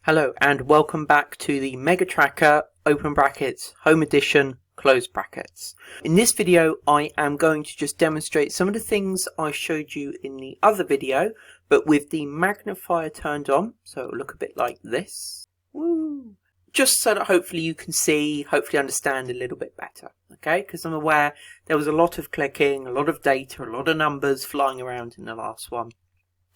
Hello and welcome back to the Mega Tracker open brackets home edition close brackets. In this video I am going to just demonstrate some of the things I showed you in the other video, but with the magnifier turned on, so it'll look a bit like this. Woo! Just so that hopefully you can see, hopefully understand a little bit better, okay? Because I'm aware there was a lot of clicking, a lot of data, a lot of numbers flying around in the last one.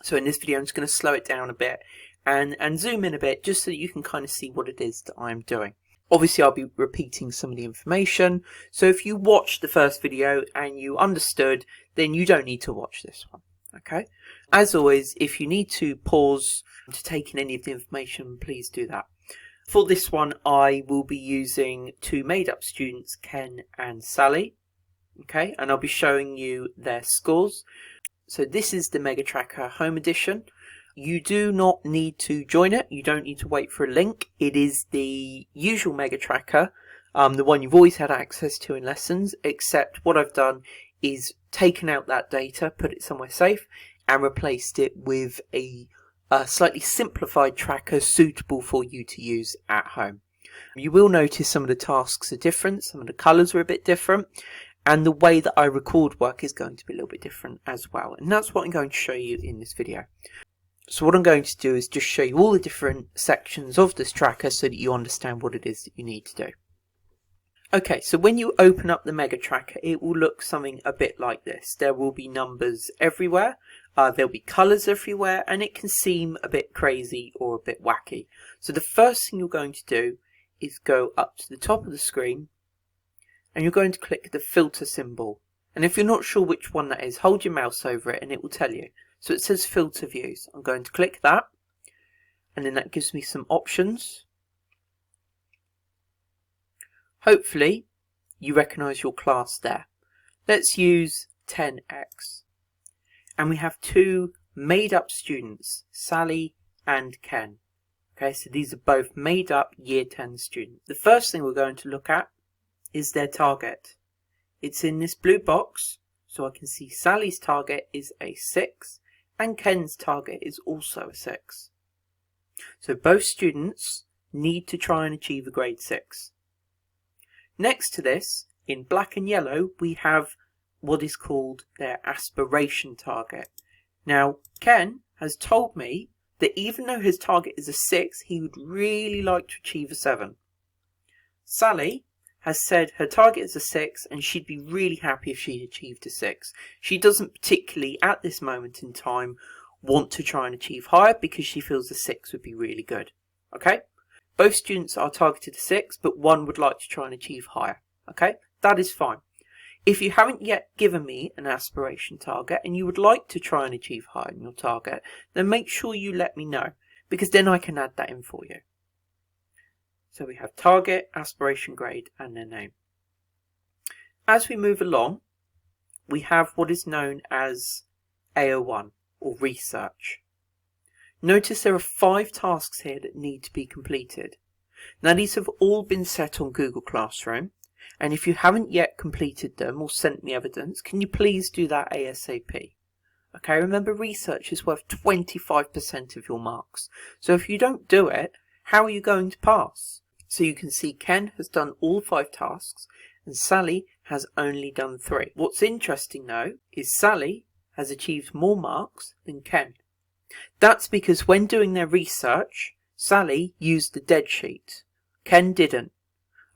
So in this video I'm just going to slow it down a bit and zoom in a bit just so that you can kind of see what it is that I'm doing. Obviously I'll be repeating some of the information, so if you watched the first video and you understood, then you don't need to watch this one, okay? As always, if you need to pause to take in any of the information, please do that. For this one I will be using two made up students, Ken and Sally, okay, and I'll be showing you their scores. So this is the Mega Tracker Home Edition. You do not need to join it. You don't need to wait for a link. It is the usual Mega Tracker, the one you've always had access to in lessons, except what I've done is taken out that data, put it somewhere safe, and replaced it with a slightly simplified tracker suitable for you to use at home. You will notice some of the tasks are different, some of the colours are a bit different, and the way that I record work is going to be a little bit different as well. And that's what I'm going to show you in this video. So what I'm going to do is just show you all the different sections of this tracker so that you understand what it is that you need to do. Okay, so when you open up the Mega Tracker, it will look something a bit like this. There will be numbers everywhere, there'll be colours everywhere, and it can seem a bit crazy or a bit wacky. So the first thing you're going to do is go up to the top of the screen, and you're going to click the filter symbol. And if you're not sure which one that is, hold your mouse over it and it will tell you. So it says filter views. I'm going to click that, and then that gives me some options. Hopefully you recognise your class there. Let's use 10x. And we have two made up students, Sally and Ken. Okay, so these are both made up year 10 students. The first thing we're going to look at is their target. It's in this blue box, so I can see Sally's target is a 6 and Ken's target is also a 6. So both students need to try and achieve a grade 6. Next to this, in black and yellow, we have what is called their aspiration target. Now, Ken has told me that even though his target is a 6, he would really like to achieve a 7. Sally has said her target is a 6 and she'd be really happy if she'd achieved a 6. She doesn't particularly, at this moment in time, want to try and achieve higher because she feels a 6 would be really good. Okay? Both students are targeted a 6, but one would like to try and achieve higher. Okay? That is fine. If you haven't yet given me an aspiration target and you would like to try and achieve higher in your target, then make sure you let me know, because then I can add that in for you. So we have target, aspiration grade, and their name. As we move along, we have what is known as AO1, or research. Notice there are 5 tasks here that need to be completed. Now these have all been set on Google Classroom, and if you haven't yet completed them or sent me evidence, can you please do that ASAP? Okay, remember research is worth 25% of your marks. So if you don't do it, how are you going to pass? So you can see Ken has done all 5 tasks and Sally has only done 3. What's interesting though is Sally has achieved more marks than Ken. That's because when doing their research, Sally used the dead sheet. Ken didn't.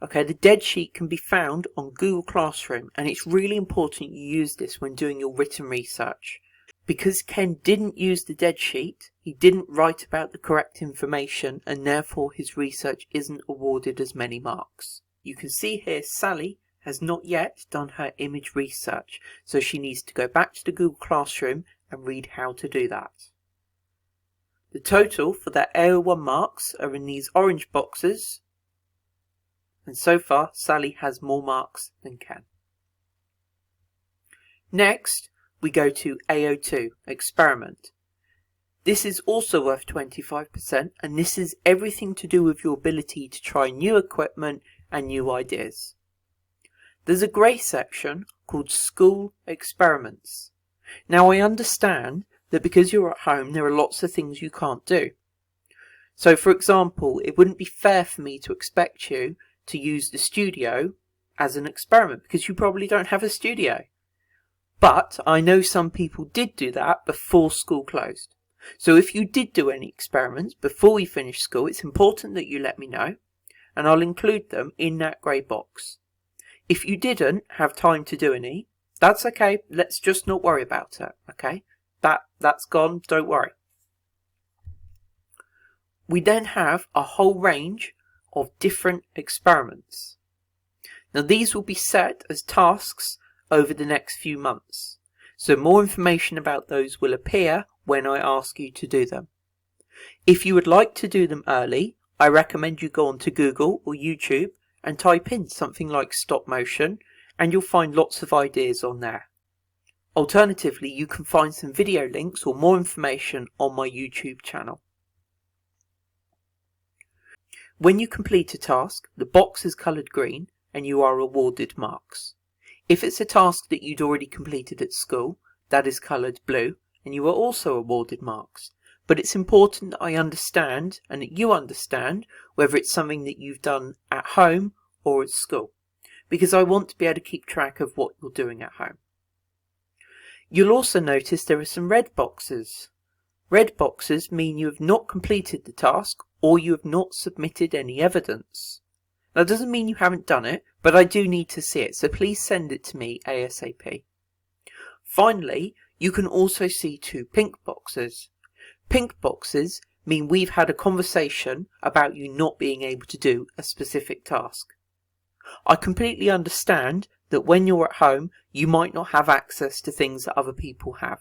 Okay, the dead sheet can be found on Google Classroom, and it's really important you use this when doing your written research. Because Ken didn't use the dead sheet, he didn't write about the correct information, and therefore his research isn't awarded as many marks. You can see here Sally has not yet done her image research, so she needs to go back to the Google Classroom and read how to do that. The total for their AO1 marks are in these orange boxes, and so far Sally has more marks than Ken. Next, we go to AO2, experiment. This is also worth 25%, and this is everything to do with your ability to try new equipment and new ideas. There's a grey section called School Experiments. Now I understand that because you're at home there are lots of things you can't do. So for example, it wouldn't be fair for me to expect you to use the studio as an experiment because you probably don't have a studio. But I know some people did do that before school closed. So if you did do any experiments before we finish school, it's important that you let me know, and I'll include them in that grey box. If you didn't have time to do any, that's okay. Let's just not worry about it, okay? That's gone, don't worry. We then have a whole range of different experiments. Now these will be set as tasks over the next few months, so more information about those will appear when I ask you to do them. If you would like to do them early, I recommend you go onto Google or YouTube and type in something like stop motion, and you'll find lots of ideas on there. Alternatively, you can find some video links or more information on my YouTube channel. When you complete a task, the box is coloured green and you are awarded marks. If it's a task that you'd already completed at school, that is coloured blue and you are also awarded marks. But it's important that I understand and that you understand whether it's something that you've done at home or at school, because I want to be able to keep track of what you're doing at home. You'll also notice there are some red boxes. Red boxes mean you have not completed the task or you have not submitted any evidence. That doesn't mean you haven't done it, but I do need to see it, so please send it to me ASAP. Finally, you can also see two pink boxes. Pink boxes mean we've had a conversation about you not being able to do a specific task. I completely understand that when you're at home, you might not have access to things that other people have.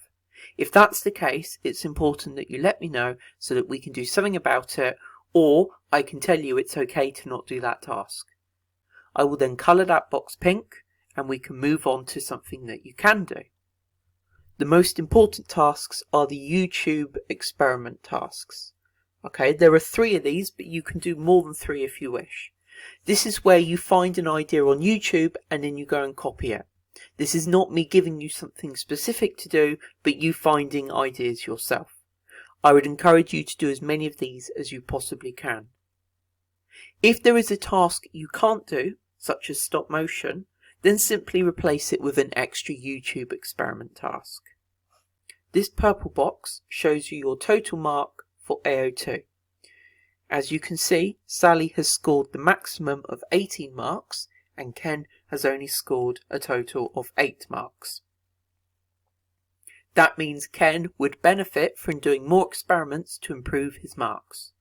If that's the case, it's important that you let me know so that we can do something about it, or I can tell you it's okay to not do that task. I will then colour that box pink and we can move on to something that you can do. The most important tasks are the YouTube experiment tasks. Okay, there are 3 of these, but you can do more than 3 if you wish. This is where you find an idea on YouTube and then you go and copy it. This is not me giving you something specific to do, but you finding ideas yourself. I would encourage you to do as many of these as you possibly can. If there is a task you can't do, such as stop motion, then simply replace it with an extra YouTube experiment task. This purple box shows you your total mark for AO2. As you can see, Sally has scored the maximum of 18 marks and Ken has only scored a total of 8 marks. That means Ken would benefit from doing more experiments to improve his marks.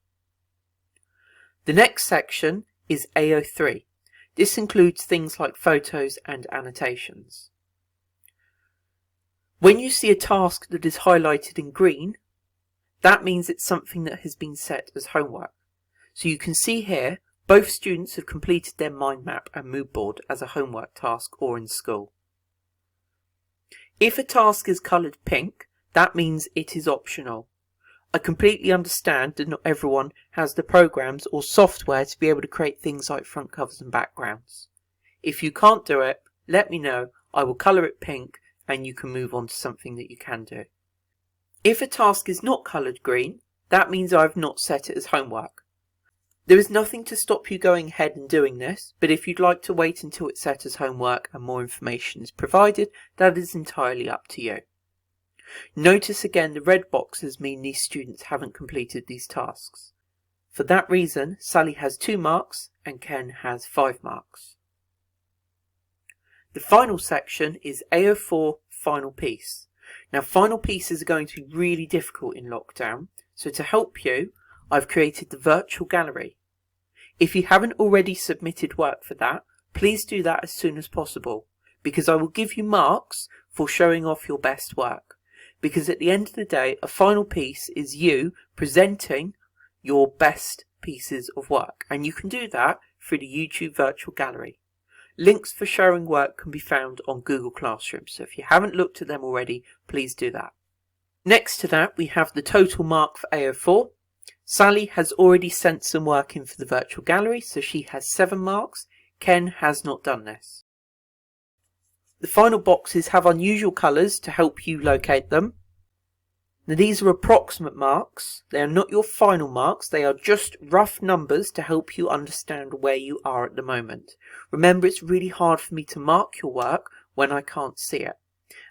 The next section is AO3. This includes things like photos and annotations. When you see a task that is highlighted in green, that means it's something that has been set as homework. So you can see here, both students have completed their mind map and mood board as a homework task or in school. If a task is coloured pink, that means it is optional. I completely understand that not everyone has the programs or software to be able to create things like front covers and backgrounds. If you can't do it, let me know. I will colour it pink and you can move on to something that you can do. If a task is not coloured green, that means I've not set it as homework. There is nothing to stop you going ahead and doing this, but if you'd like to wait until it's set as homework and more information is provided, that is entirely up to you. Notice again the red boxes mean these students haven't completed these tasks. For that reason, Sally has 2 marks and Ken has 5 marks. The final section is AO4 final piece. Now final pieces are going to be really difficult in lockdown, so to help you, I've created the virtual gallery. If you haven't already submitted work for that, please do that as soon as possible, because I will give you marks for showing off your best work. Because at the end of the day, a final piece is you presenting your best pieces of work, and you can do that through the YouTube virtual gallery. Links for showing work can be found on Google Classroom, so if you haven't looked at them already, please do that. Next to that, we have the total mark for AO4. Sally has already sent some work in for the virtual gallery, so she has 7 marks. Ken has not done this. The final boxes have unusual colours to help you locate them. Now these are approximate marks. They are not your final marks. They are just rough numbers to help you understand where you are at the moment. Remember, it's really hard for me to mark your work when I can't see it.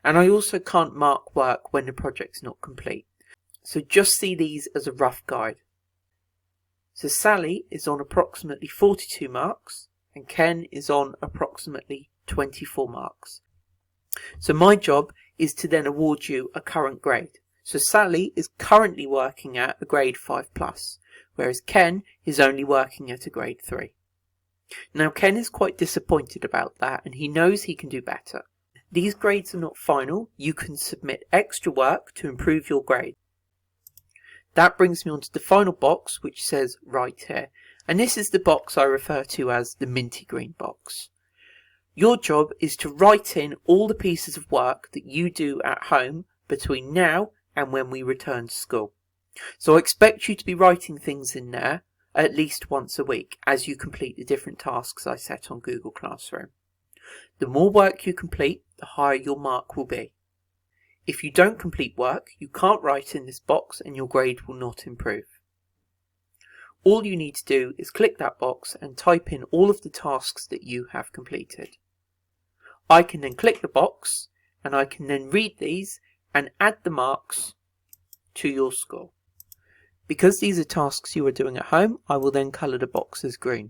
And I also can't mark work when the project's not complete. So just see these as a rough guide. So Sally is on approximately 42 marks and Ken is on approximately 24 marks. So my job is to then award you a current grade. So Sally is currently working at a grade 5+, whereas Ken is only working at a grade 3. Now Ken is quite disappointed about that and he knows he can do better. These grades are not final. You can submit extra work to improve your grade. That brings me on to the final box, which says right here. And this is the box I refer to as the minty green box. Your job is to write in all the pieces of work that you do at home between now and when we return to school. So I expect you to be writing things in there at least once a week as you complete the different tasks I set on Google Classroom. The more work you complete, the higher your mark will be. If you don't complete work, you can't write in this box and your grade will not improve. All you need to do is click that box and type in all of the tasks that you have completed. I can then click the box and I can then read these and add the marks to your score. Because these are tasks you are doing at home, I will then colour the boxes green.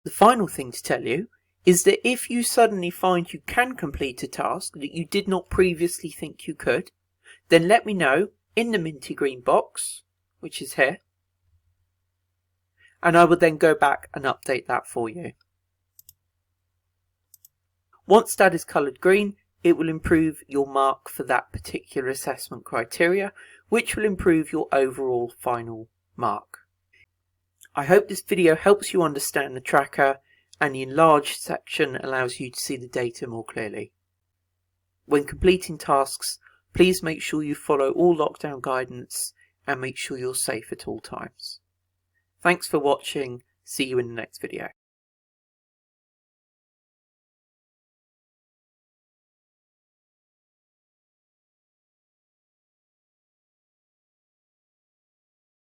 The final thing to tell you is that if you suddenly find you can complete a task that you did not previously think you could, then let me know in the minty green box, which is here, and I will then go back and update that for you. Once that is coloured green, it will improve your mark for that particular assessment criteria, which will improve your overall final mark. I hope this video helps you understand the tracker, and the enlarged section allows you to see the data more clearly. When completing tasks, please make sure you follow all lockdown guidance and make sure you're safe at all times. Thanks for watching. See you in the next video.